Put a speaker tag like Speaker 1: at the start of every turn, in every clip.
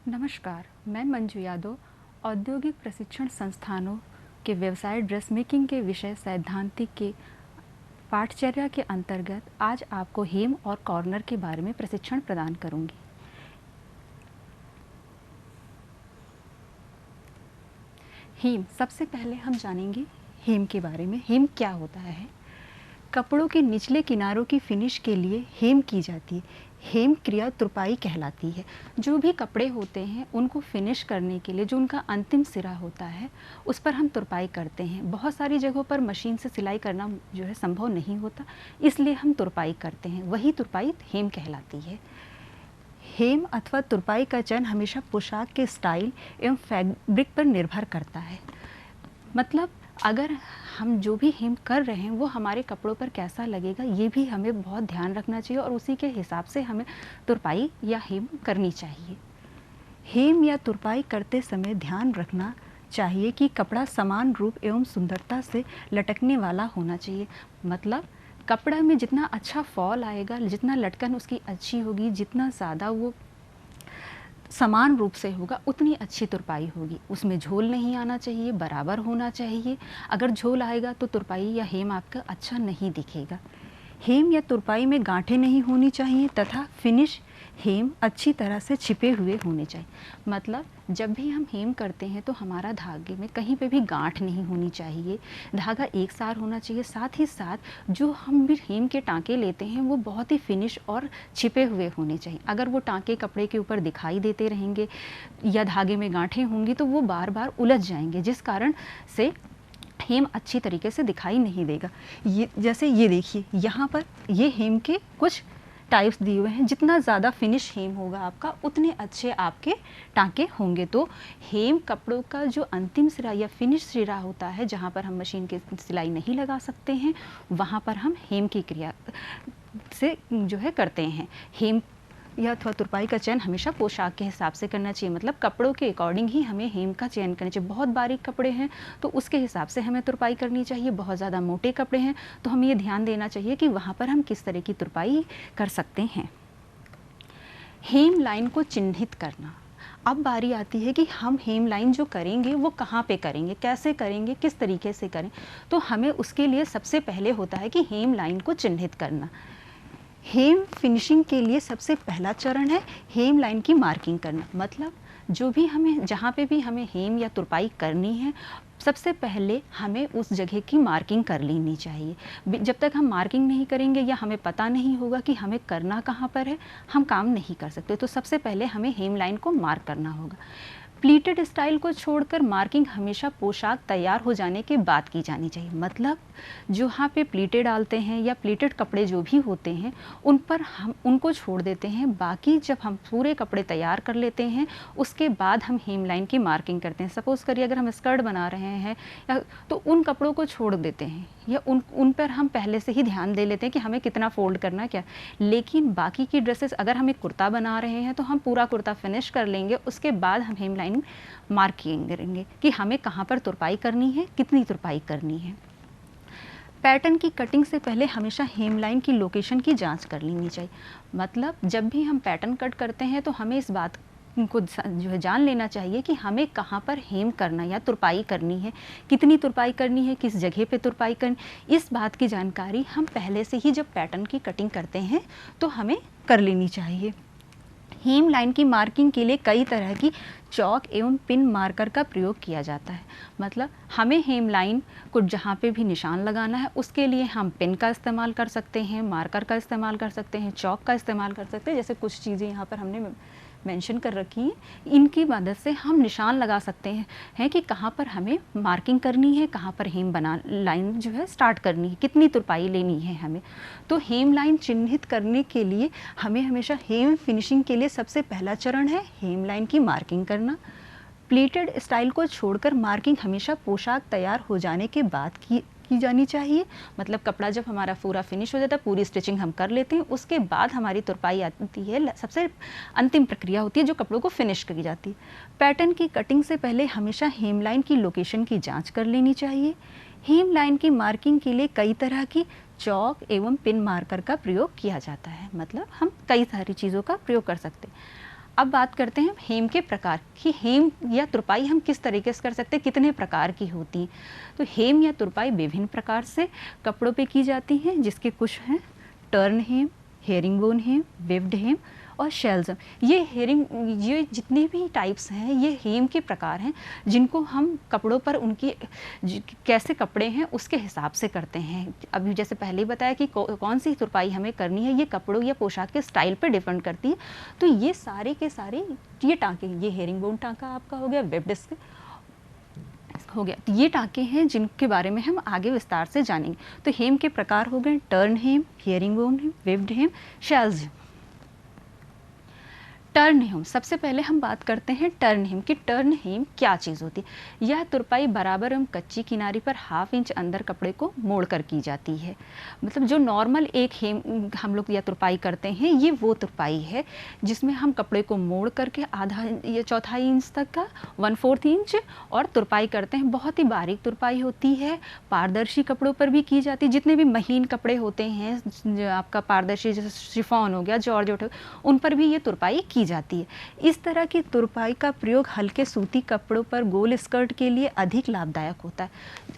Speaker 1: नमस्कार, मैं मंजू यादव औद्योगिक प्रशिक्षण संस्थानों के व्यवसाय ड्रेस मेकिंग के विषय सैद्धांतिक के पाठचर्या के अंतर्गत आज आपको हेम और कॉर्नर के बारे में प्रशिक्षण प्रदान करूंगी। हेम, सबसे पहले हम जानेंगे हेम के बारे में। हेम क्या होता है? कपड़ों के निचले किनारों की फिनिश के लिए हेम की जाती है। हेम क्रिया तुरपाई कहलाती है। जो भी कपड़े होते हैं उनको फिनिश करने के लिए जो उनका अंतिम सिरा होता है उस पर हम तुरपाई करते हैं। बहुत सारी जगहों पर मशीन से सिलाई करना जो है संभव नहीं होता, इसलिए हम तुरपाई करते हैं, वही तुरपाई हेम कहलाती है। हेम अथवा तुरपाई का चयन हमेशा पोशाक के स्टाइल एवं फैब्रिक पर निर्भर करता है। मतलब अगर हम जो भी हेम कर रहे हैं वो हमारे कपड़ों पर कैसा लगेगा ये भी हमें बहुत ध्यान रखना चाहिए और उसी के हिसाब से हमें तुरपाई या हेम करनी चाहिए। हेम या तुरपाई करते समय ध्यान रखना चाहिए कि कपड़ा समान रूप एवं सुंदरता से लटकने वाला होना चाहिए। मतलब कपड़ा में जितना अच्छा फॉल आएगा, जितना लटकन उसकी अच्छी होगी, जितना ज़्यादा वो समान रूप से होगा उतनी अच्छी तुरपाई होगी। उसमें झोल नहीं आना चाहिए, बराबर होना चाहिए। अगर झोल आएगा तो तुरपाई या हेम आपका अच्छा नहीं दिखेगा। हेम या तुरपाई में गांठें नहीं होनी चाहिए तथा फिनिश हेम अच्छी तरह से छिपे हुए होने चाहिए। मतलब जब भी हम हेम करते हैं तो हमारा धागे में कहीं पे भी गांठ नहीं होनी चाहिए, धागा एक सार होना चाहिए। साथ ही साथ जो हम भी हेम के टांके लेते हैं वो बहुत ही फिनिश और छिपे हुए होने चाहिए। अगर वो टांके कपड़े के ऊपर दिखाई देते रहेंगे या धागे में गांठें होंगी तो वो बार बार उलझ जाएंगे, जिस कारण से हेम अच्छी तरीके से दिखाई नहीं देगा। ये जैसे ये देखिए, यहाँ पर ये हेम के कुछ टाइप्स दिए हुए हैं। जितना ज़्यादा फिनिश हेम होगा आपका उतने अच्छे आपके टांके होंगे। तो हेम कपड़ों का जो अंतिम सिरा या फिनिश सिरा होता है, जहाँ पर हम मशीन की सिलाई नहीं लगा सकते हैं, वहाँ पर हम हेम की क्रिया से जो है करते हैं। हेम या अथवा तुरपाई का चयन हमेशा पोशाक के हिसाब से करना चाहिए। मतलब कपड़ों के अकॉर्डिंग ही हमें हेम का चयन करना चाहिए। बहुत बारीक कपड़े हैं तो उसके हिसाब से हमें तुरपाई करनी चाहिए। बहुत ज़्यादा मोटे कपड़े हैं तो हमें ये ध्यान देना चाहिए कि वहाँ पर हम किस तरह की तुरपाई कर सकते हैं। हेम लाइन को चिन्हित करना। अब बारी आती है कि हम हेम लाइन जो करेंगे वो कहाँ पे करेंगे, कैसे करेंगे, किस तरीके से करें। तो हमें उसके लिए सबसे पहले होता है कि हेम लाइन को चिन्हित करना। हेम फिनिशिंग के लिए सबसे पहला चरण है हेम लाइन की मार्किंग करना। मतलब जो भी हमें, जहाँ पे भी हमें हेम या तुरपाई करनी है, सबसे पहले हमें उस जगह की मार्किंग कर लेनी चाहिए। जब तक हम मार्किंग नहीं करेंगे या हमें पता नहीं होगा कि हमें करना कहाँ पर है, हम काम नहीं कर सकते। तो सबसे पहले हमें हेम लाइन को मार्क करना होगा। प्लीटेड स्टाइल को छोड़कर मार्किंग हमेशा पोशाक तैयार हो जाने के बाद की जानी चाहिए। मतलब जहाँ पे प्लीटेड डालते हैं या प्लीटेड कपड़े जो भी होते हैं उन पर हम उनको छोड़ देते हैं। बाकी जब हम पूरे कपड़े तैयार कर लेते हैं उसके बाद हम हेम लाइन की मार्किंग करते हैं। सपोज़ करिए अगर हम स्कर्ट बना रहे हैं या तो उन कपड़ों को छोड़ देते हैं या उन पर हम पहले से ही ध्यान दे लेते हैं कि हमें कितना फोल्ड करना है क्या। लेकिन बाकी की ड्रेसेस, अगर हम एक कुर्ता बना रहे हैं तो हम पूरा कुर्ता फिनिश कर लेंगे, उसके बाद हम हेम लाइन मार्किंग करेंगे कि हमें कहाँ पर तुरपाई करनी है, कितनी तुरपाई करनी है। पैटर्न की कटिंग से पहले हमेशा हेम लाइन की लोकेशन की जांच कर लेनी चाहिए। मतलब जब भी हम पैटर्न कट करते हैं तो हमें इस बात को जो है जान लेना चाहिए कि हमें कहाँ पर हेम करना या तुरपाई करनी है, कितनी तुरपाई करनी है, किस जगह पे तुरपाई करनी। इस बात की जानकारी हम पहले से ही जब पैटर्न की कटिंग करते हैं तो हमें कर लेनी चाहिए। हेम लाइन की मार्किंग के लिए कई तरह की चौक एवं पिन मार्कर का प्रयोग किया जाता है। मतलब हमें हेम लाइन को जहाँ पे भी निशान लगाना है उसके लिए हम पिन का इस्तेमाल कर सकते हैं, मार्कर का इस्तेमाल कर सकते हैं, चौक का इस्तेमाल कर सकते हैं। जैसे कुछ चीज़ें यहाँ पर हमने मेंशन कर रखी हैं, इनकी मदद से हम निशान लगा सकते हैं कि कहाँ पर हमें मार्किंग करनी है, कहाँ पर हेम बना लाइन जो है स्टार्ट करनी है, कितनी तुरपाई लेनी है हमें। तो हेम लाइन चिन्हित करने के लिए हमें हमेशा हेम फिनिशिंग के लिए सबसे पहला चरण है हेम लाइन की मार्किंग करना। प्लीटेड स्टाइल को छोड़कर मार्किंग हमेशा पोशाक तैयार हो जाने के बाद की जानी चाहिए। मतलब कपड़ा जब हमारा पूरा फिनिश हो जाता है, पूरी स्टिचिंग हम कर लेते हैं, उसके बाद हमारी तुरपाई आती है। सबसे अंतिम प्रक्रिया होती है जो कपड़ों को फिनिश करी जाती है। पैटर्न की कटिंग से पहले हमेशा हेम लाइन की लोकेशन की जांच कर लेनी चाहिए। हेम लाइन की मार्किंग के लिए कई तरह की चौक एवं पिन मार्कर का प्रयोग किया जाता है। मतलब हम कई सारी चीज़ों का प्रयोग कर सकते हैं। अब बात करते हैं हेम के प्रकार कि हेम या तुरपाई हम किस तरीके से कर सकते हैं, कितने प्रकार की होती हैं। तो हेम या तुरपाई विभिन्न प्रकार से कपड़ों पे की जाती हैं, जिसके कुछ हैं टर्न हेम, हेरिंगबोन हेम, वेव्ड हेम और शेल्स हेम। ये जितने भी टाइप्स हैं ये हेम के प्रकार हैं, जिनको हम कपड़ों पर उनकी कैसे कपड़े हैं उसके हिसाब से करते हैं। अभी जैसे पहले ही बताया कि कौन सी तुरपाई हमें करनी है, ये कपड़ों या पोशाक के स्टाइल पर डिपेंड करती है। तो ये सारे के सारे ये टाँके, ये हेरिंगबोन टाँका आपका हो गया, वेब डिस्क हो गया, तो ये टाँके हैं जिनके बारे में हम आगे विस्तार से जानेंगे। तो हेम के प्रकार हो गए टर्न हेम, हेरिंगबोन हेम, वेव्ड हेम, शेल्स हेम। टर्न हेम, सबसे पहले हम बात करते हैं टर्न हेम कि टर्न हेम क्या चीज़ होती है। यह तुरपाई बराबर एवं कच्ची किनारी पर ½ इंच अंदर कपड़े को मोड़ कर की जाती है। मतलब जो नॉर्मल एक हेम हम लोग या तुरपाई करते हैं, ये वो तुरपाई है जिसमें हम कपड़े को मोड़ करके आधा या चौथाई इंच तक का 1/4 इंच और तुरपाई करते हैं। बहुत ही बारीक तुरपाई होती है, पारदर्शी कपड़ों पर भी की जाती है। जितने भी महीन कपड़े होते हैं, जो आपका पारदर्शी जैसे शिफॉन हो गया, जॉर्जेट, उन पर भी ये तुरपाई की जाती है। इस तरह की तुरपाई का प्रयोग हल्के सूती कपड़ों पर गोल स्कर्ट के लिए अधिक लाभदायक होता है।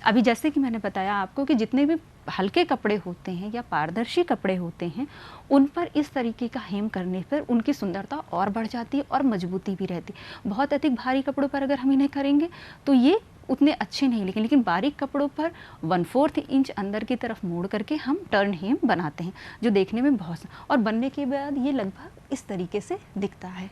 Speaker 1: अभी जैसे कि मैंने बताया आपको कि जितने भी हल्के कपड़े होते हैं या पारदर्शी कपड़े होते हैं, उन पर इस तरीके का हेम करने पर उनकी सुंदरता और बढ़ जाती है और मजबूती भी रहती है। बहुत अधिक भारी कपड़ों पर अगर हम इन्हें करेंगे तो ये उतने अच्छे नहीं, लेकिन बारीक कपड़ों पर 1/4 इंच अंदर की तरफ मोड़ करके हम टर्न हेम बनाते हैं, जो देखने में बहुत, और बनने के बाद ये लगभग इस तरीके से दिखता है।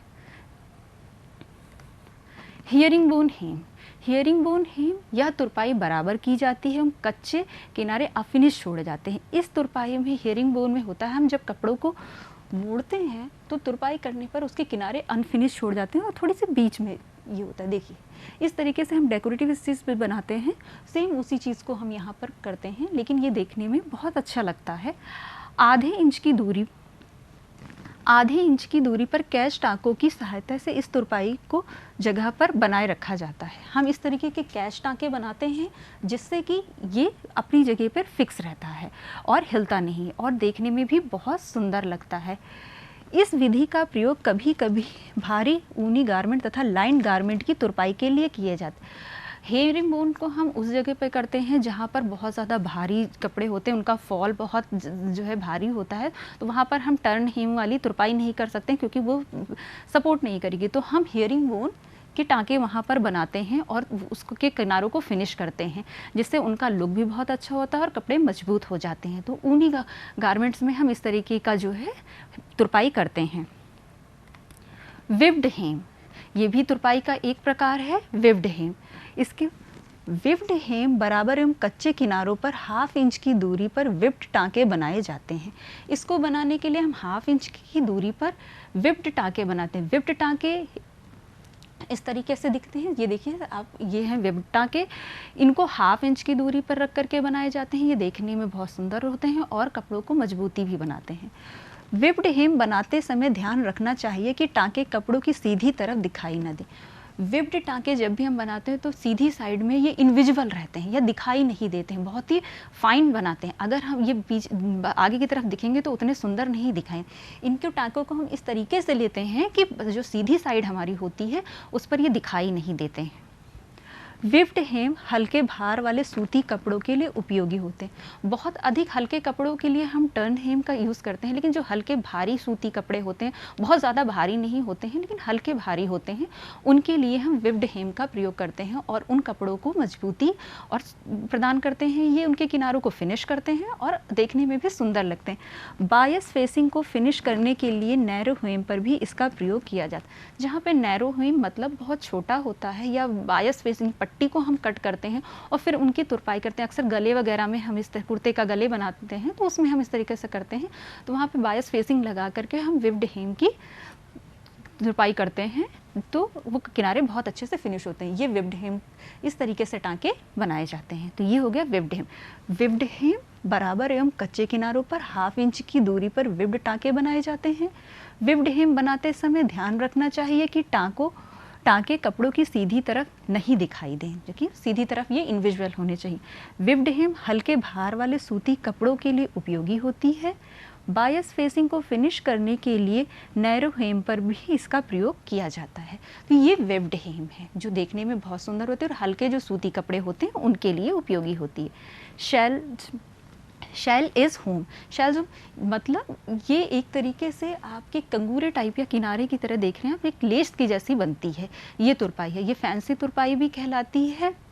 Speaker 1: हियरिंगबोन हेम, हियरिंगबोन हेम यह तुरपाई बराबर की जाती है, हम कच्चे किनारे अफिनिश छोड़ जाते हैं। इस तुरपाई में हियरिंगबोन में होता है, हम जब कपड़ों को मोड़ते हैं तो तुरपाई करने पर उसके किनारे अनफिनिश छोड़ जाते हैं और थोड़ी सी बीच में ये होता है। देखिए इस तरीके से हम डेकोरेटिव चीज़ पे बनाते हैं, सेम उसी चीज़ को हम यहाँ पर करते हैं, लेकिन ये देखने में बहुत अच्छा लगता है। आधे इंच की दूरी पर कैच टाँकों की सहायता से इस तुरपाई को जगह पर बनाए रखा जाता है। हम इस तरीके के कैच टाँके बनाते हैं जिससे कि ये अपनी जगह पर फिक्स रहता है और हिलता नहीं, और देखने में भी बहुत सुंदर लगता है। इस विधि का प्रयोग कभी कभी भारी ऊनी गारमेंट तथा लाइन गारमेंट की तुरपाई के लिए किए जाते हैं। हेरिंगबोन को हम उस जगह पर करते हैं जहाँ पर बहुत ज़्यादा भारी कपड़े होते हैं, उनका फॉल बहुत जो है भारी होता है, तो वहाँ पर हम टर्न हेम वाली तुरपाई नहीं कर सकते क्योंकि वो सपोर्ट नहीं करेगी। तो हम हेरिंगबोन के टाँके वहाँ पर बनाते हैं और उसको के किनारों को फिनिश करते हैं, जिससे उनका लुक भी बहुत अच्छा होता है और कपड़े मजबूत हो जाते हैं। तो ऊनी गारमेंट्स में हम इस तरीके का जो है तुरपाई करते हैं। विव्ड हेम, ये भी तुरपाई का एक प्रकार है, विव्ड हेम। इसके विव्ड हेम बराबर एवं कच्चे किनारों पर ½ इंच की दूरी पर विप्ड टाँके बनाए जाते हैं। इसको बनाने के लिए हम ½ इंच की दूरी पर विप्ड टाँके बनाते हैं। विप्ड टाँके इस तरीके से दिखते हैं, ये देखिए आप, ये हैं विप्ड टाँके। इनको ½ इंच की दूरी पर रख करके बनाए जाते हैं। ये देखने में बहुत सुंदर होते हैं और कपड़ों को मजबूती भी बनाते हैं। विप्ड हेम बनाते समय ध्यान रखना चाहिए कि टाँके कपड़ों की सीधी तरफ दिखाई न दें। विप्ड टाँके जब भी हम बनाते हैं तो सीधी साइड में ये इनविजिबल रहते हैं या दिखाई नहीं देते हैं, बहुत ही फाइन बनाते हैं। अगर हम ये बीच आगे की तरफ दिखेंगे तो उतने सुंदर नहीं दिखाएं। इनके टाँकों को हम इस तरीके से लेते हैं कि जो सीधी साइड हमारी होती है उस पर ये दिखाई नहीं देते हैं। विप्ड हेम हल्के भार वाले सूती कपड़ों के लिए उपयोगी होते हैं। बहुत अधिक हल्के कपड़ों के लिए हम टर्न हेम का यूज़ करते हैं, लेकिन जो हल्के भारी सूती कपड़े होते हैं, बहुत ज़्यादा भारी नहीं होते हैं लेकिन हल्के भारी होते हैं, उनके लिए हम विप्ड हेम का प्रयोग करते हैं और उन कपड़ों को मजबूती और प्रदान करते हैं। ये उनके किनारों को फिनिश करते हैं और देखने में भी सुंदर लगते हैं। बायस फेसिंग को फिनिश करने के लिए नैरो हेम पर भी इसका प्रयोग किया जाता है। जहाँ पे नैरो हेम मतलब बहुत छोटा होता है, या बायस फेसिंग पट्टी को हम कट करते हैं और फिर उनकी तुरपाई करते हैं। अक्सर गले वगैरह में हम इस कुर्ते का गले बनाते हैं तो उसमें हम इस तरीके से करते हैं, तो वहाँ पे बायस फेसिंग लगा करके हम विप्ड हेम की तुरपाई करते हैं, तो वो किनारे बहुत अच्छे से फिनिश होते हैं। ये विप्ड हेम, इस तरीके से टाँके बनाए जाते हैं। तो ये हो गया विप्ड हेम। विप्ड हेम बराबर एवं कच्चे किनारों पर ½ इंच की दूरी पर विप्ड टाँके बनाए जाते हैं। विप्ड हेम बनाते समय ध्यान रखना चाहिए कि टाँके कपड़ों की सीधी तरफ नहीं दिखाई दें, जो कि सीधी तरफ ये इनविजुअल होने चाहिए। विप्ड हेम हल्के भार वाले सूती कपड़ों के लिए उपयोगी होती है। बायस फेसिंग को फिनिश करने के लिए नैरो हेम पर भी इसका प्रयोग किया जाता है। तो ये वेब्ड हेम है जो देखने में बहुत सुंदर होते हैं और हल्के जो सूती कपड़े होते हैं उनके लिए उपयोगी होती है। शैल इज़ होम, शैल मतलब ये एक तरीके से आपके कंगूरे टाइप या किनारे की तरह देख रहे हैं आप, एक लेस की जैसी बनती है ये तुरपाई है। ये फैंसी तुरपाई भी कहलाती है।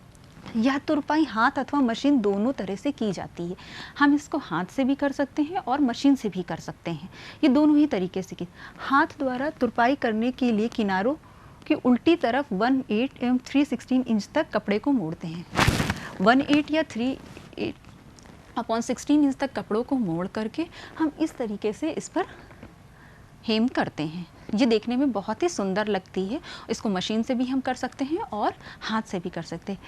Speaker 1: यह तुरपाई हाथ अथवा मशीन दोनों तरह से की जाती है। हम इसको हाथ से भी कर सकते हैं और मशीन से भी कर सकते हैं। ये दोनों ही तरीके से की। हाथ द्वारा तुरपाई करने के लिए किनारों की उल्टी तरफ 1/8 एवं 3/16 इंच तक कपड़े को मोड़ते हैं। 1/8 या 3/16 इंच तक कपड़ों को मोड़ करके हम इस तरीके से इस पर हेम करते हैं। ये देखने में बहुत ही सुंदर लगती है। इसको मशीन से भी हम कर सकते हैं और हाथ से भी कर सकते हैं।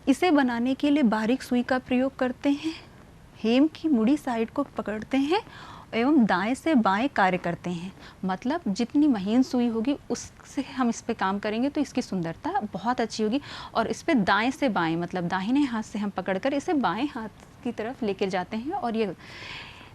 Speaker 1: इसे बनाने के लिए बारीक सुई का प्रयोग करते हैं। हेम की मुड़ी साइड को पकड़ते हैं एवं दाएं से बाएं कार्य करते हैं। मतलब जितनी महीन सुई होगी उससे हम इस पे काम करेंगे तो इसकी सुंदरता बहुत अच्छी होगी। और इस पे दाएं से बाएं मतलब दाहिने हाथ से हम पकड़कर इसे बाएं हाथ की तरफ लेकर जाते हैं। और ये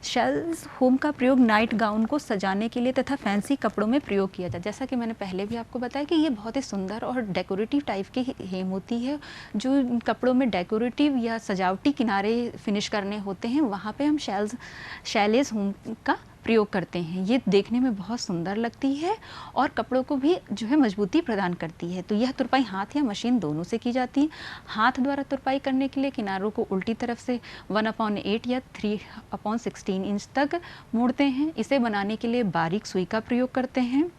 Speaker 1: शेल्स होम का प्रयोग नाइट गाउन को सजाने के लिए तथा फैंसी कपड़ों में प्रयोग किया जाता है। जैसा कि मैंने पहले भी आपको बताया कि ये बहुत ही सुंदर और डेकोरेटिव टाइप की हेम होती है। जो कपड़ों में डेकोरेटिव या सजावटी किनारे फिनिश करने होते हैं वहाँ पे हम शैलेस होम का प्रयोग करते हैं। ये देखने में बहुत सुंदर लगती है और कपड़ों को भी जो है मजबूती प्रदान करती है। तो यह तुरपाई हाथ या मशीन दोनों से की जाती है। हाथ द्वारा तुरपाई करने के लिए किनारों को उल्टी तरफ से 1/8 या 3/16 इंच तक मोड़ते हैं। इसे बनाने के लिए बारीक सुई का प्रयोग करते हैं।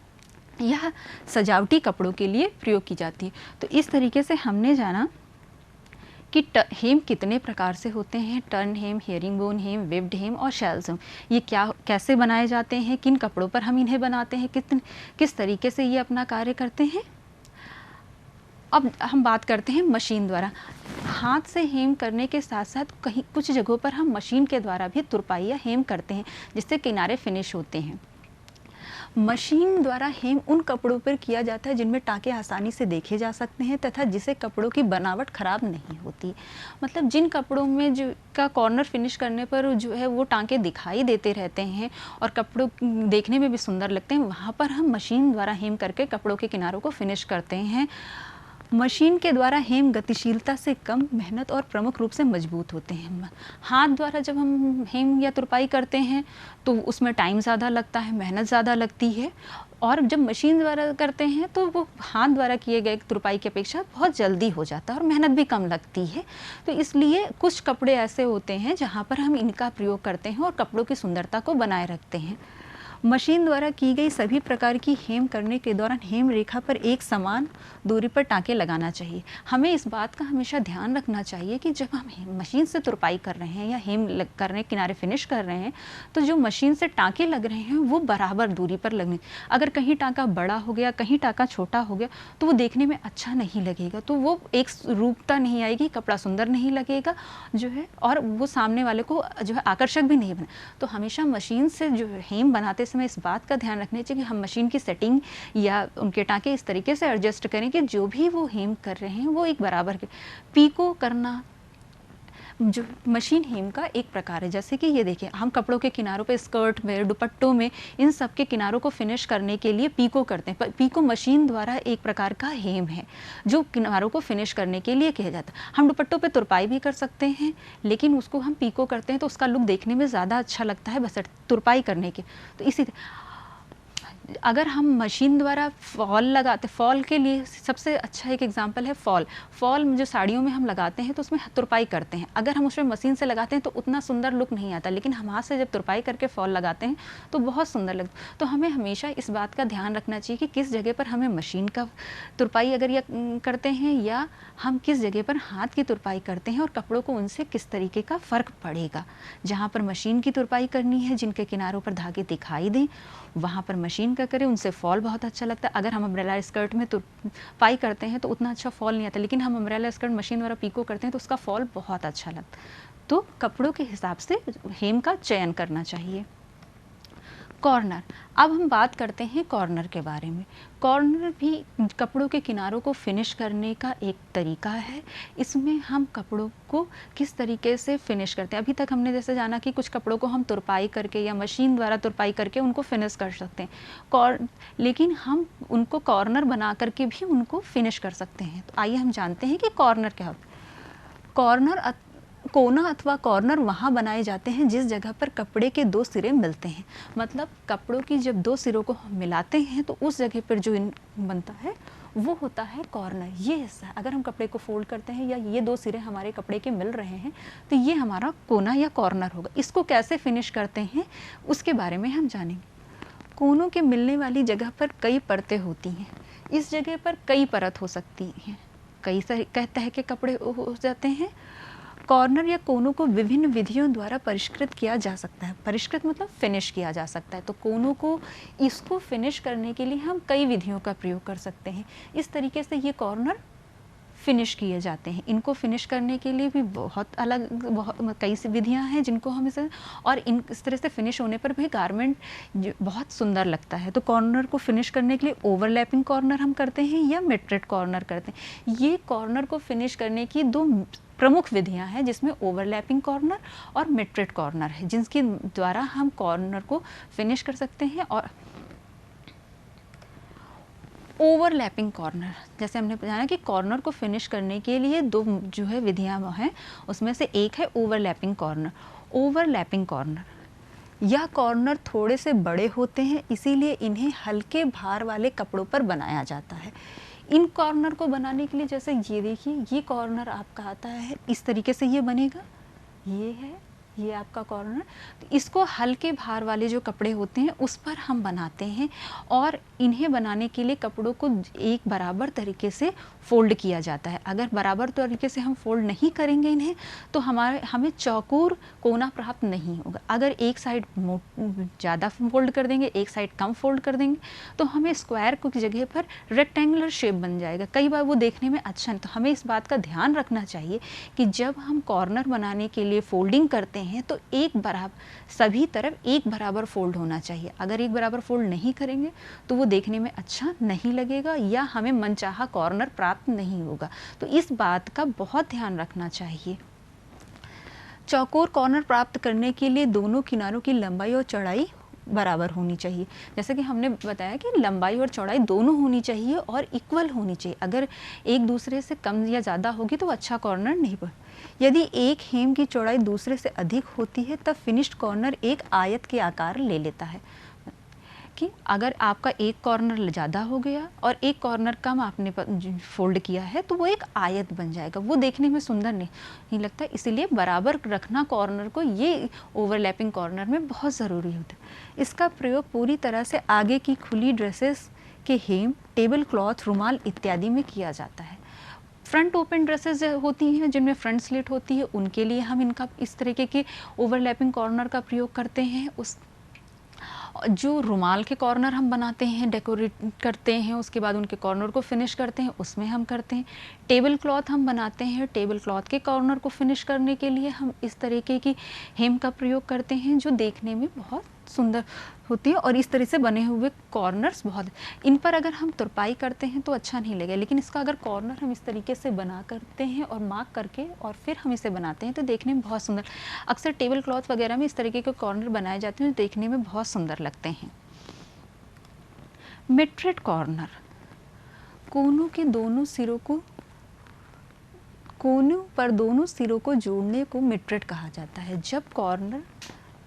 Speaker 1: यह सजावटी कपड़ों के लिए प्रयोग की जाती है। तो इस तरीके से हमने जाना कि हेम कितने प्रकार से होते हैं। टर्न हेम, हेयरिंग बोन हेम, वेब्ड हेम और शेल्स हेम। ये कैसे बनाए जाते हैं, किन कपड़ों पर हम इन्हें बनाते हैं, किस तरीके से ये अपना कार्य करते हैं। अब हम बात करते हैं मशीन द्वारा। हाथ से हेम करने के साथ साथ कहीं कुछ जगहों पर हम मशीन के द्वारा भी तुरपाई या हेम करते हैं जिससे किनारे फिनिश होते हैं। मशीन द्वारा हेम उन कपड़ों पर किया जाता है जिनमें टाँके आसानी से देखे जा सकते हैं तथा जिससे कपड़ों की बनावट खराब नहीं होती। मतलब जिन कपड़ों में जो का कॉर्नर फिनिश करने पर जो है वो टाँके दिखाई देते रहते हैं और कपड़ों देखने में भी सुंदर लगते हैं, वहाँ पर हम मशीन द्वारा हेम करके कपड़ों के किनारों को फिनिश करते हैं। मशीन के द्वारा हेम गतिशीलता से कम, मेहनत और प्रमुख रूप से मजबूत होते हैं। हाथ द्वारा जब हम हेम या तुरपाई करते हैं तो उसमें टाइम ज़्यादा लगता है, मेहनत ज़्यादा लगती है। और जब मशीन द्वारा करते हैं तो वो हाथ द्वारा किए गए तुरपाई की अपेक्षा बहुत जल्दी हो जाता है और मेहनत भी कम लगती है। तो इसलिए कुछ कपड़े ऐसे होते हैं जहाँ पर हम इनका प्रयोग करते हैं और कपड़ों की सुंदरता को बनाए रखते हैं। मशीन द्वारा की गई सभी प्रकार की हेम करने के दौरान हेम रेखा पर एक समान दूरी पर टाँके लगाना चाहिए। हमें इस बात का हमेशा ध्यान रखना चाहिए कि जब हम मशीन से तुरपाई कर रहे हैं या हेम करने किनारे फिनिश कर रहे हैं तो जो मशीन से टाँके लग रहे हैं वो बराबर दूरी पर लगने। अगर कहीं टाँका बड़ा हो गया, कहीं टाँका छोटा हो गया तो वो देखने में अच्छा नहीं लगेगा, तो वो एक रूपता नहीं आएगी, कपड़ा सुंदर नहीं लगेगा जो है, और वो सामने वाले को जो है आकर्षक भी नहीं बने। तो हमेशा मशीन से जो हेम बनाते समय इस बात का ध्यान रखना चाहिए कि हम मशीन की सेटिंग या उनके टाँके इस तरीके से एडजस्ट करें कि जो भी वो हेम कर रहे हैं वो एक बराबर के। पीको करना जो मशीन हेम का एक प्रकार है। जैसे कि ये देखिए, हम कपड़ों के किनारों पे, स्कर्ट में, दुपट्टों में, इन सब के किनारों को फिनिश करने के लिए पीको करते हैं। पीको मशीन द्वारा एक प्रकार का हेम है जो किनारों को फिनिश करने के लिए किया जाता है। हम दुपट्टों पे तुरपाई भी कर सकते हैं लेकिन उसको हम पीको करते हैं तो उसका लुक देखने में ज़्यादा अच्छा लगता है बस तुरपाई करने के। तो इसी अगर हम मशीन द्वारा फॉल लगाते, फॉल के लिए सबसे अच्छा एक एग्जांपल है फॉल। फॉल जो साड़ियों में हम लगाते हैं तो उसमें तुरपाई करते हैं। अगर हम उसमें मशीन से लगाते हैं तो उतना सुंदर लुक नहीं आता, लेकिन हम हाथ से जब तुरपाई करके फॉल लगाते हैं तो बहुत सुंदर लगता है। तो हमें हमेशा इस बात का ध्यान रखना चाहिए कि किस जगह पर हमें मशीन का तुरपाई अगर या करते हैं या हम किस जगह पर हाथ की तुरपाई करते हैं और कपड़ों को उनसे किस तरीके का फ़र्क पड़ेगा। जहाँ पर मशीन की तुरपाई करनी है, जिनके किनारों पर धागे दिखाई दें, वहाँ पर मशीन का करें, उनसे फॉल बहुत अच्छा लगता है। अगर हम अम्ब्रेला स्कर्ट में तुरपाई करते हैं तो उतना अच्छा फॉल नहीं आता, लेकिन हम अम्ब्रेला स्कर्ट मशीन द्वारा पीको करते हैं तो उसका फॉल बहुत अच्छा लगता है। तो कपड़ों के हिसाब से हेम का चयन करना चाहिए। कॉर्नर। अब हम बात करते हैं कॉर्नर के बारे में। कॉर्नर भी कपड़ों के किनारों को फिनिश करने का एक तरीका है। इसमें हम कपड़ों को किस तरीके से फिनिश करते हैं, अभी तक हमने जैसे जाना कि कुछ कपड़ों को हम तुरपाई करके या मशीन द्वारा तुरपाई करके उनको फिनिश कर सकते हैं, लेकिन हम उनको कॉर्नर बना करके भी उनको फिनिश कर सकते हैं। तो आइए हम जानते हैं कि कॉर्नर क्या होता है। कॉर्नर कोना अथवा कॉर्नर वहाँ बनाए जाते हैं जिस जगह पर कपड़े के दो सिरे मिलते हैं। मतलब कपड़ों की जब दो सिरों को हम मिलाते हैं तो उस जगह पर जो बनता है वो होता है कॉर्नर। ये हिस्सा, अगर हम कपड़े को फोल्ड करते हैं या ये दो सिरे हमारे कपड़े के मिल रहे हैं तो ये हमारा कोना या कॉर्नर होगा। इसको कैसे फिनिश करते हैं उसके बारे में हम जानेंगे। कोनों के मिलने वाली जगह पर कई परतें होती हैं। इस जगह पर कई परत हो सकती हैं, कई तरह के कपड़े हो जाते हैं। कॉर्नर या कोनों को विभिन्न विधियों द्वारा परिष्कृत किया जा सकता है। परिष्कृत मतलब फिनिश किया जा सकता है। तो कोनों को इसको फिनिश करने के लिए हम कई विधियों का प्रयोग कर सकते हैं। इस तरीके से ये कॉर्नर फिनिश किए जाते हैं। इनको फिनिश करने के लिए भी बहुत कई सी विधियां हैं जिनको हम इस तरह से फिनिश होने पर भी गारमेंट बहुत सुंदर लगता है। तो कॉर्नर को फिनिश करने के लिए ओवरलैपिंग कॉर्नर हम करते हैं या मिट्रेड कॉर्नर करते हैं। ये कॉर्नर को फिनिश करने की दो प्रमुख विधियां हैं जिसमें ओवरलैपिंग कॉर्नर और मिट्रेड कॉर्नर है, जिनके द्वारा हम कॉर्नर को फिनिश कर सकते हैं। और ओवरलैपिंग कॉर्नर, जैसे हमने जाना कि कॉर्नर को फिनिश करने के लिए दो जो है विधियां हैं, उसमें से एक है ओवरलैपिंग कॉर्नर। ओवरलैपिंग कॉर्नर या कॉर्नर थोड़े से बड़े होते हैं, इसीलिए इन्हें हल्के भार वाले कपड़ों पर बनाया जाता है। इन कॉर्नर को बनाने के लिए जैसे ये देखिए, ये कॉर्नर आपका आता है इस तरीके से, ये बनेगा, ये है ये आपका कॉर्नर। तो इसको हल्के भार वाले जो कपड़े होते हैं उस पर हम बनाते हैं और इन्हें बनाने के लिए कपड़ों को एक बराबर तरीके से फोल्ड किया जाता है। अगर बराबर तरीके से हम फोल्ड नहीं करेंगे इन्हें तो हमें चौकोर कोना प्राप्त नहीं होगा। अगर एक साइड ज़्यादा फोल्ड कर देंगे, एक साइड कम फोल्ड कर देंगे तो हमें स्क्वायर की जगह पर रेक्टेंगुलर शेप बन जाएगा। कई बार वो देखने में अच्छा नहीं। तो हमें इस बात का ध्यान रखना चाहिए कि जब हम कॉर्नर बनाने के लिए फोल्डिंग करते हैं तो एक बराबर सभी तरफ एक बराबर फोल्ड होना चाहिए। अगर एक बराबर फोल्ड नहीं करेंगे तो वो देखने में अच्छा नहीं लगेगा या हमें मनचाहा कॉर्नर प्राप्त नहीं होगा। तो इस बात का बहुत ध्यान रखना चाहिए। चौकोर कॉर्नर प्राप्त करने के लिए दोनों किनारों की लंबाई और चौड़ाई बराबर होनी चाहिए। जैसे कि हमने बताया कि लंबाई और चौड़ाई दोनों होनी चाहिए और इक्वल होनी चाहिए। अगर एक दूसरे से कम या ज़्यादा होगी तो अच्छा कॉर्नर नहीं बन। यदि एक हेम की चौड़ाई दूसरे से अधिक होती है तब फिनिश्ड कॉर्नर एक आयत के आकार ले लेता है। कि अगर आपका एक कॉर्नर ज़्यादा हो गया और एक कॉर्नर कम आपने फोल्ड किया है तो वो एक आयत बन जाएगा, वो देखने में सुंदर नहीं लगता। इसीलिए बराबर रखना कॉर्नर को, ये ओवरलैपिंग कॉर्नर में बहुत ज़रूरी होता है। इसका प्रयोग पूरी तरह से आगे की खुली ड्रेसेस के हेम, टेबल क्लॉथ, रुमाल इत्यादि में किया जाता है। फ्रंट ओपन ड्रेसेस होती हैं जिनमें फ्रंट स्लिट होती है, उनके लिए हम इनका इस तरीके के ओवरलैपिंग कॉर्नर का प्रयोग करते हैं। उस जो रुमाल के कॉर्नर हम बनाते हैं, डेकोरेट करते हैं, उसके बाद उनके कॉर्नर को फिनिश करते हैं, उसमें हम करते हैं। टेबल क्लॉथ हम बनाते हैं, टेबल क्लॉथ के कॉर्नर को फिनिश करने के लिए हम इस तरीके की हेम का प्रयोग करते हैं जो देखने में बहुत सुंदर होती है। और इस तरह से बने हुए कॉर्नर्स बहुत, इन पर अगर हम तुरपाई करते हैं तो अच्छा नहीं लगेगा, लेकिन इसका अगर कॉर्नर हम इस तरीके से बना करते हैं और मार्क करके और फिर हम इसे बनाते हैं तो देखने में बहुत सुंदर। अक्सर टेबल क्लॉथ वगैरह में इस तरीके के कॉर्नर बनाए जाते हैं जो देखने में बहुत सुंदर लगते हैं। मिट्रेड कॉर्नर, कोनों के दोनों सिरों को, कोनों पर दोनों सिरों को जोड़ने को मिट्रेड कहा जाता है। जब कॉर्नर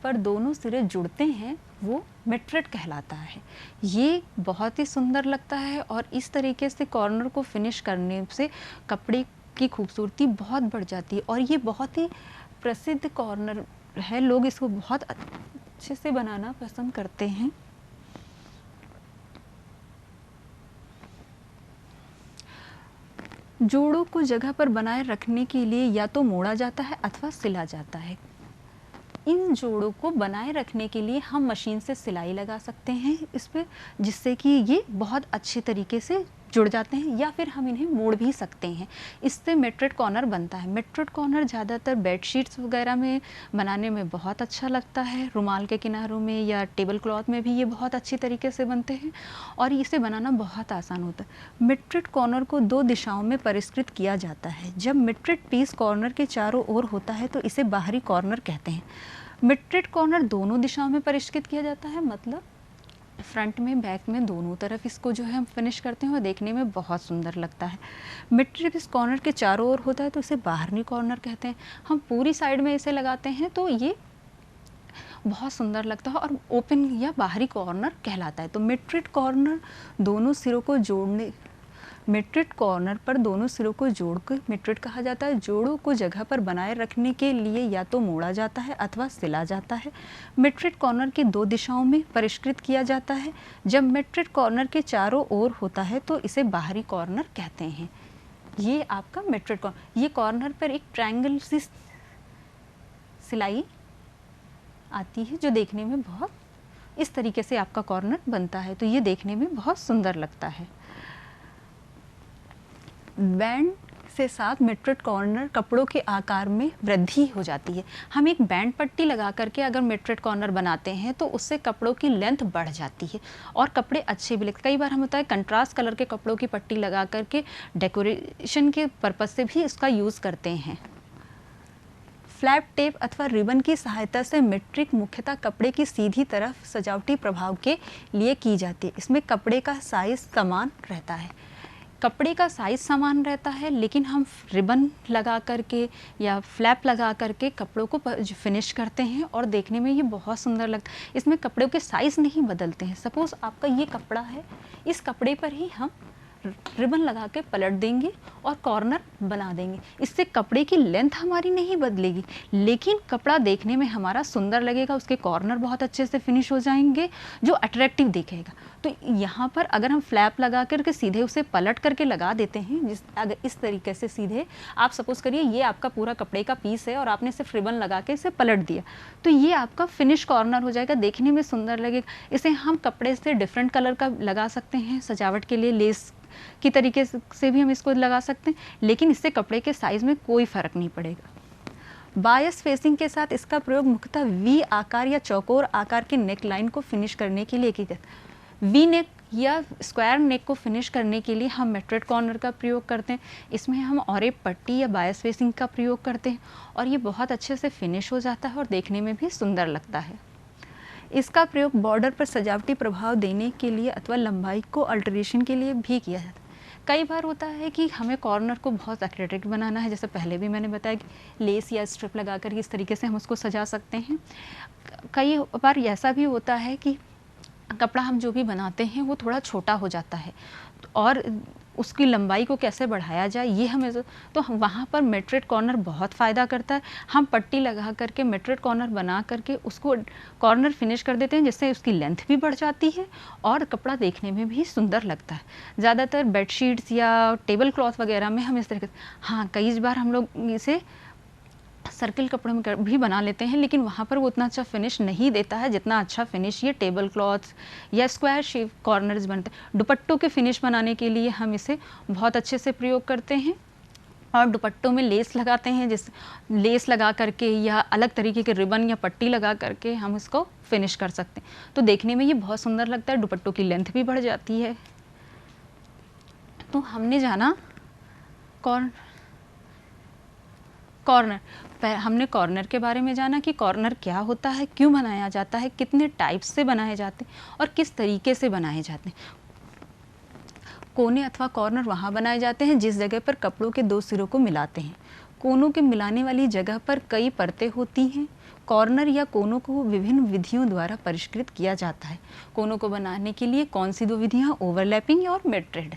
Speaker 1: पर दोनों सिरे जुड़ते हैं वो मिट्रेड कहलाता है। ये बहुत ही सुंदर लगता है और इस तरीके से कॉर्नर को फिनिश करने से कपड़े की खूबसूरती बहुत बढ़ जाती है और ये बहुत ही प्रसिद्ध कॉर्नर है। लोग इसको बहुत अच्छे से बनाना पसंद करते हैं। जोड़ों को जगह पर बनाए रखने के लिए या तो मोड़ा जाता है अथवा सिला जाता है। इन जोड़ों को बनाए रखने के लिए हम मशीन से सिलाई लगा सकते हैं इस पर, जिससे कि ये बहुत अच्छे तरीके से जुड़ जाते हैं, या फिर हम इन्हें मोड़ भी सकते हैं। इससे मिट्रेड कॉर्नर बनता है। मिट्रेड कॉर्नर ज़्यादातर बेडशीट्स वगैरह में बनाने में बहुत अच्छा लगता है, रुमाल के किनारों में या टेबल क्लॉथ में भी ये बहुत अच्छी तरीके से बनते हैं और इसे बनाना बहुत आसान होता है। मिट्रेड कॉर्नर को 2 दिशाओं में परिष्कृत किया जाता है। जब मिट्रेड पीस कॉर्नर के चारों ओर होता है तो इसे बाहरी कॉर्नर कहते हैं। मिट्रेड कॉर्नर दोनों दिशाओं में परिष्कृत किया जाता है, मतलब फ्रंट में, बैक में, दोनों तरफ इसको जो है हम फिनिश करते हैं और देखने में बहुत सुंदर लगता है। मिट्रेड पीस कॉर्नर के चारों ओर होता है तो इसे बाहरी कॉर्नर कहते हैं। हम पूरी साइड में इसे लगाते हैं तो ये बहुत सुंदर लगता है और ओपन या बाहरी कॉर्नर कहलाता है। तो मिट्रेड कॉर्नर दोनों सिरों को जोड़ने, मिट्रेड कॉर्नर पर दोनों सिरों को जोड़कर मिट्रेड कहा जाता है। जोड़ों को जगह पर बनाए रखने के लिए या तो मोड़ा जाता है अथवा सिला जाता है। मिट्रेड कॉर्नर की 2 दिशाओं में परिष्कृत किया जाता है। जब मिट्रेड कॉर्नर के चारों ओर होता है तो इसे बाहरी कॉर्नर कहते हैं। ये आपका मिट्रेड कॉर्नर, ये कॉर्नर पर एक ट्रायंगल सी सिलाई आती है जो देखने में बहुत, इस तरीके से आपका कॉर्नर बनता है, तो ये देखने में बहुत सुंदर लगता है। बैंड से साथ मिट्रेड कॉर्नर कपड़ों के आकार में वृद्धि हो जाती है। हम एक बैंड पट्टी लगा करके अगर मिट्रेड कॉर्नर बनाते हैं तो उससे कपड़ों की लेंथ बढ़ जाती है और कपड़े अच्छे भी लगते हैं। कई बार हम होता है कंट्रास्ट कलर के कपड़ों की पट्टी लगा करके डेकोरेशन के पर्पज़ से भी इसका यूज़ करते हैं। फ्लैप टेप अथवा रिबन की सहायता से मिट्रिक मुख्यतः कपड़े की सीधी तरफ सजावटी प्रभाव के लिए की जाती है। इसमें कपड़े का साइज समान रहता है, कपड़े का साइज समान रहता है, लेकिन हम रिबन लगा करके या फ्लैप लगा करके कपड़ों को फिनिश करते हैं और देखने में ये बहुत सुंदर लगता है। इसमें कपड़ों के साइज़ नहीं बदलते हैं। सपोज़ आपका ये कपड़ा है, इस कपड़े पर ही हम रिबन लगा के पलट देंगे और कॉर्नर बना देंगे। इससे कपड़े की लेंथ हमारी नहीं बदलेगी, लेकिन कपड़ा देखने में हमारा सुंदर लगेगा, उसके कॉर्नर बहुत अच्छे से फिनिश हो जाएंगे जो अट्रैक्टिव दिखेगा। तो यहाँ पर अगर हम फ्लैप लगा करके सीधे उसे पलट करके लगा देते हैं, अगर इस तरीके से सीधे, आप सपोज़ करिए ये आपका पूरा कपड़े का पीस है और आपने सिर्फ रिबन लगा के इसे पलट दिया, तो ये आपका फिनिश कॉर्नर हो जाएगा, देखने में सुंदर लगेगा। इसे हम कपड़े से डिफरेंट कलर का लगा सकते हैं, सजावट के लिए लेस की तरीके से भी हम इसको लगा सकते हैं, लेकिन इससे कपड़े के साइज़ में कोई फ़र्क नहीं पड़ेगा। बायस फेसिंग के साथ इसका प्रयोग मुख्यतः वी आकार या चौकोर आकार के नेक लाइन को फिनिश करने के लिए किया जाता है। वी नेक या स्क्वायर नेक को फिनिश करने के लिए हम मिट्रेड कॉर्नर का प्रयोग करते हैं। इसमें हम ऑरेप पट्टी या बायस फेसिंग का प्रयोग करते हैं और ये बहुत अच्छे से फिनिश हो जाता है और देखने में भी सुंदर लगता है। इसका प्रयोग बॉर्डर पर सजावटी प्रभाव देने के लिए अथवा लंबाई को अल्टरेशन के लिए भी किया जाता है। कई बार होता है कि हमें कॉर्नर को बहुत अट्रैक्टिव बनाना है, जैसे पहले भी मैंने बताया कि लेस या स्ट्रिप लगाकर इस तरीके से हम उसको सजा सकते हैं। कई बार ऐसा भी होता है कि कपड़ा हम जो भी बनाते हैं वो थोड़ा छोटा हो जाता है और उसकी लंबाई को कैसे बढ़ाया जाए ये हमें, तो वहाँ पर मिट्रेड कॉर्नर बहुत फ़ायदा करता है। हम पट्टी लगा करके मिट्रेड कॉर्नर बना करके उसको कॉर्नर फिनिश कर देते हैं, जिससे उसकी लेंथ भी बढ़ जाती है और कपड़ा देखने में भी सुंदर लगता है। ज़्यादातर बेडशीट्स या टेबल क्लॉथ वगैरह में हम इस तरीके से, हाँ कई बार हम लोग इसे सर्किल कपड़े में भी बना लेते हैं, लेकिन वहाँ पर वो उतना अच्छा फिनिश नहीं देता है जितना अच्छा फिनिश ये टेबल क्लॉथ या स्क्वायर शेप कॉर्नर्स बनते हैं। दुपट्टों के फिनिश बनाने के लिए हम इसे बहुत अच्छे से प्रयोग करते हैं और दुपट्टों में लेस लगाते हैं, जिस लेस लगा करके या अलग तरीके के रिबन या पट्टी लगा करके हम इसको फिनिश कर सकते हैं। तो देखने में ये बहुत सुंदर लगता है, दुपट्टों की लेंथ भी बढ़ जाती है। तो हमने जाना हमने कॉर्नर के बारे में जाना कि कॉर्नर क्या होता है, क्यों बनाया जाता है, कितने टाइप्स से बनाए जाते हैं और किस तरीके से बनाए जाते हैं। कोने अथवा कॉर्नर वहाँ बनाए जाते हैं जिस जगह पर कपड़ों के 2 सिरों को मिलाते हैं। कोनों के मिलाने वाली जगह पर कई परतें होती हैं। कॉर्नर या कोनों को विभिन्न विधियों द्वारा परिष्कृत किया जाता है। कोनों को बनाने के लिए कौन सी 2 विधियाँ, ओवरलैपिंग और मिट्रेड।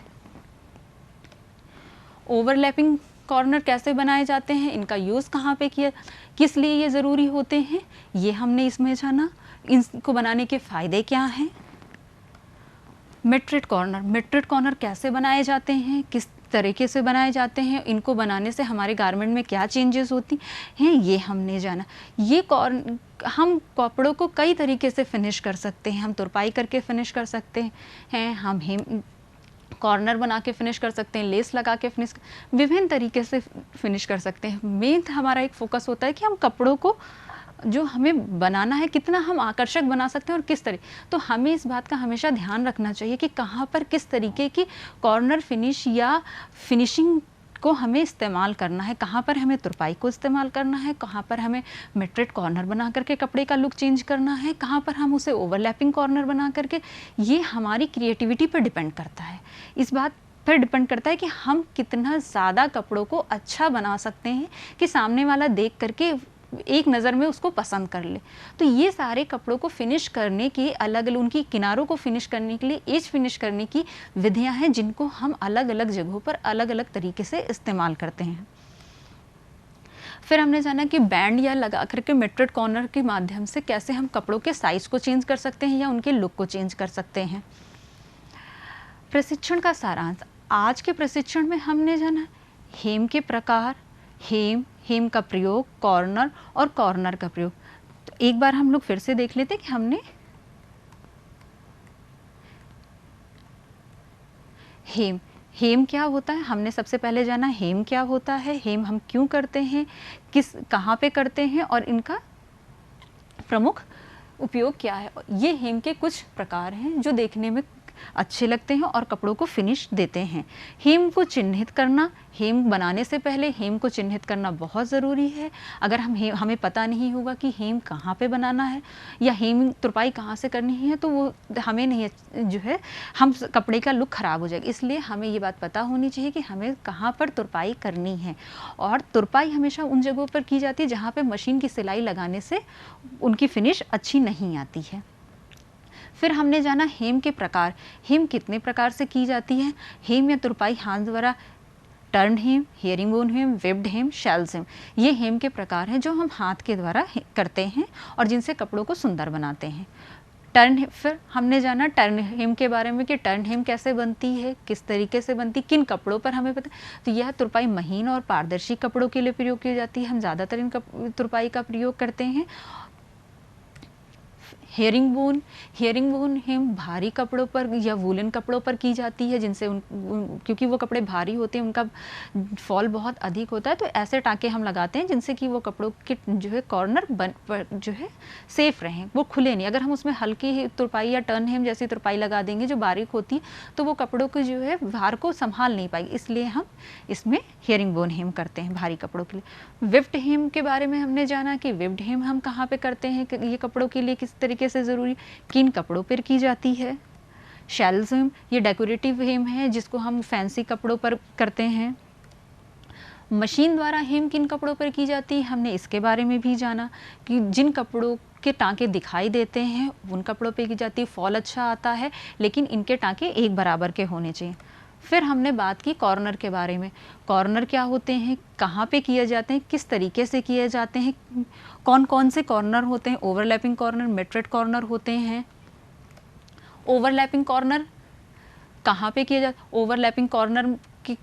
Speaker 1: ओवरलैपिंग कॉर्नर कैसे बनाए जाते हैं, इनका यूज़ कहाँ पे किया, किस लिए ये ज़रूरी होते हैं, ये हमने इसमें जाना। इनको बनाने के फ़ायदे क्या हैं। मिट्रेड कॉर्नर कैसे बनाए जाते हैं, किस तरीके से बनाए जाते हैं, इनको बनाने से हमारे गारमेंट में क्या चेंजेस होती हैं, ये हमने जाना। ये हम कपड़ों को कई तरीके से फिनिश कर सकते हैं। हम तुरपाई करके फिनिश कर सकते हैं, हम कॉर्नर बना के फिनिश कर सकते हैं, लेस लगा के फिनिश, विभिन्न तरीके से फिनिश कर सकते हैं। मेन हमारा एक फोकस होता है कि हम कपड़ों को जो हमें बनाना है कितना हम आकर्षक बना सकते हैं और किस तरीके, तो हमें इस बात का हमेशा ध्यान रखना चाहिए कि कहाँ पर किस तरीके की कॉर्नर फिनिश या फिनिशिंग को हमें इस्तेमाल करना है, कहाँ पर हमें तुरपाई को इस्तेमाल करना है, कहाँ पर हमें मिट्रेड कॉर्नर बना करके कपड़े का लुक चेंज करना है, कहाँ पर हम उसे ओवरलैपिंग कॉर्नर बना करके, ये हमारी क्रिएटिविटी पर डिपेंड करता है। इस बात पर डिपेंड करता है कि हम कितना ज़्यादा कपड़ों को अच्छा बना सकते हैं कि सामने वाला देख करके एक नज़र में उसको पसंद कर ले। तो ये सारे कपड़ों को फिनिश करने की अलग अलग, उनकी किनारों को फिनिश करने के लिए एज फिनिश करने की विधियां हैं जिनको हम अलग अलग जगहों पर अलग अलग तरीके से इस्तेमाल करते हैं। फिर हमने जाना कि बैंड या लगा करके मिट्रेड कॉर्नर के माध्यम से कैसे हम कपड़ों के साइज को चेंज कर सकते हैं या उनके लुक को चेंज कर सकते हैं। प्रशिक्षण का सारांश, आज के प्रशिक्षण में हमने जाना हेम के प्रकार, हेम का प्रयोग, कॉर्नर और कॉर्नर का प्रयोग। तो एक बार हम लोग फिर से देख लेते हैं कि हमने हेम क्या होता है। हमने सबसे पहले जाना हेम क्या होता है, हेम हम क्यों करते हैं, कहाँ पे करते हैं और इनका प्रमुख उपयोग क्या है। ये हेम के कुछ प्रकार हैं जो देखने में अच्छे लगते हैं और कपड़ों को फिनिश देते हैं। हेम को चिन्हित करना, हेम बनाने से पहले हेम को चिन्हित करना बहुत ज़रूरी है। अगर हमें पता नहीं होगा कि हेम कहाँ पे बनाना है या हेम तुरपाई कहाँ से करनी है तो वो हमें नहीं, जो है हम कपड़े का लुक ख़राब हो जाएगा। इसलिए हमें ये बात पता होनी चाहिए कि हमें कहाँ पर तुरपाई करनी है। और तुरपाई हमेशा उन जगहों पर की जाती है जहाँ पर मशीन की सिलाई लगाने से उनकी फिनिश अच्छी नहीं आती है। फिर हमने जाना हेम के प्रकार, हेम कितने प्रकार से की जाती है। हेम या तुरपाई हाथ द्वारा टर्न हेम, हेरिंगबोन हेम, वेब्ड हेम, शेल्स हेम, ये हेम के प्रकार हैं जो हम हाथ के द्वारा करते हैं और जिनसे कपड़ों को सुंदर बनाते हैं। फिर हमने जाना टर्न हेम के बारे में कि टर्न हेम कैसे बनती है, किस तरीके से बनती, किन कपड़ों पर हमें पता। तो यह तुरपाई महीन और पारदर्शी कपड़ों के लिए प्रयोग की जाती है। हम ज़्यादातर इन तुरपाई का प्रयोग करते हैं। हेरिंगबोन हेम भारी कपड़ों पर या वूलन कपड़ों पर की जाती है, जिनसे क्योंकि वो कपड़े भारी होते हैं, उनका फॉल बहुत अधिक होता है, तो ऐसे टाँके हम लगाते हैं जिनसे कि वो कपड़ों के जो है कॉर्नर जो है सेफ रहें, वो खुले नहीं। अगर हम उसमें हल्की तुरपाई या टर्न हेम जैसी तुरपाई लगा देंगे जो बारीक होती है तो वो कपड़ों को जो है भार को संभाल नहीं पाएगी, इसलिए हम इसमें हेरिंगबोन हेम करते हैं भारी कपड़ों के लिए। वेब्ड हेम के बारे में हमने जाना कि वेब्ड हेम हम कहाँ पे करते हैं, ये कपड़ों के लिए किस तरीके से ज़रूरी, किन कपड़ों पर की जाती है। शेल्स हेम, ये डेकोरेटिव हेम है जिसको हम फैंसी कपड़ों पर करते हैं। मशीन द्वारा हेम किन कपड़ों पर की जाती है, हमने इसके बारे में भी जाना कि जिन कपड़ों के टाँके दिखाई देते हैं उन कपड़ों पे की जाती है। फॉल अच्छा आता है लेकिन इनके टाँके एक बराबर के होने चाहिए। फिर हमने बात की कॉर्नर के बारे में। कॉर्नर क्या होते हैं, कहाँ पे किए जाते हैं, किस तरीके से किए जाते हैं, कौन कौन से कॉर्नर होते हैं। ओवरलैपिंग कॉर्नर, मिट्रेड कॉर्नर होते हैं। ओवरलैपिंग कॉर्नर कहाँ पे किया जाता, ओवरलैपिंग कॉर्नर की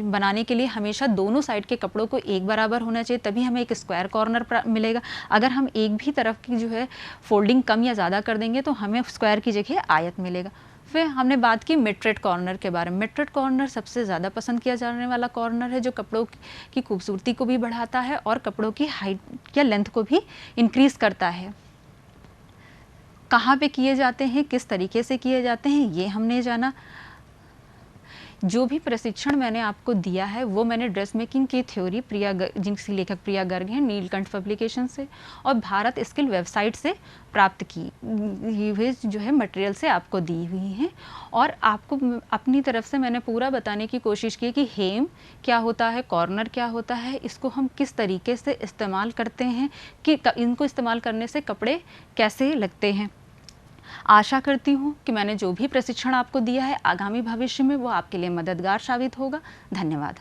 Speaker 1: बनाने के लिए हमेशा दोनों साइड के कपड़ों को एक बराबर होना चाहिए, तभी हमें एक स्क्वायर कॉर्नर मिलेगा। अगर हम एक भी तरफ की जो है फोल्डिंग कम या ज़्यादा कर देंगे तो हमें स्क्वायर की जगह आयत मिलेगा। फिर हमने बात की मिट्रेड कॉर्नर के बारे में। मिट्रेड कॉर्नर सबसे ज़्यादा पसंद किया जाने वाला कॉर्नर है जो कपड़ों की खूबसूरती को भी बढ़ाता है और कपड़ों की हाइट या लेंथ को भी इंक्रीज़ करता है। कहाँ पे किए जाते हैं, किस तरीके से किए जाते हैं, ये हमने जाना। जो भी प्रशिक्षण मैंने आपको दिया है वो मैंने ड्रेस मेकिंग की थ्योरी जिनकी लेखक प्रिया गर्ग हैं, नीलकंठ पब्लिकेशन से और भारत स्किल वेबसाइट से प्राप्त की हुई जो है मटेरियल से आपको दी हुई हैं। और आपको अपनी तरफ से मैंने पूरा बताने की कोशिश की कि हेम क्या होता है, कॉर्नर क्या होता है, इसको हम किस तरीके से इस्तेमाल करते हैं, कि इनको इस्तेमाल करने से कपड़े कैसे लगते हैं। आशा करती हूँ कि मैंने जो भी प्रशिक्षण आपको दिया है आगामी भविष्य में वो आपके लिए मददगार साबित होगा। धन्यवाद।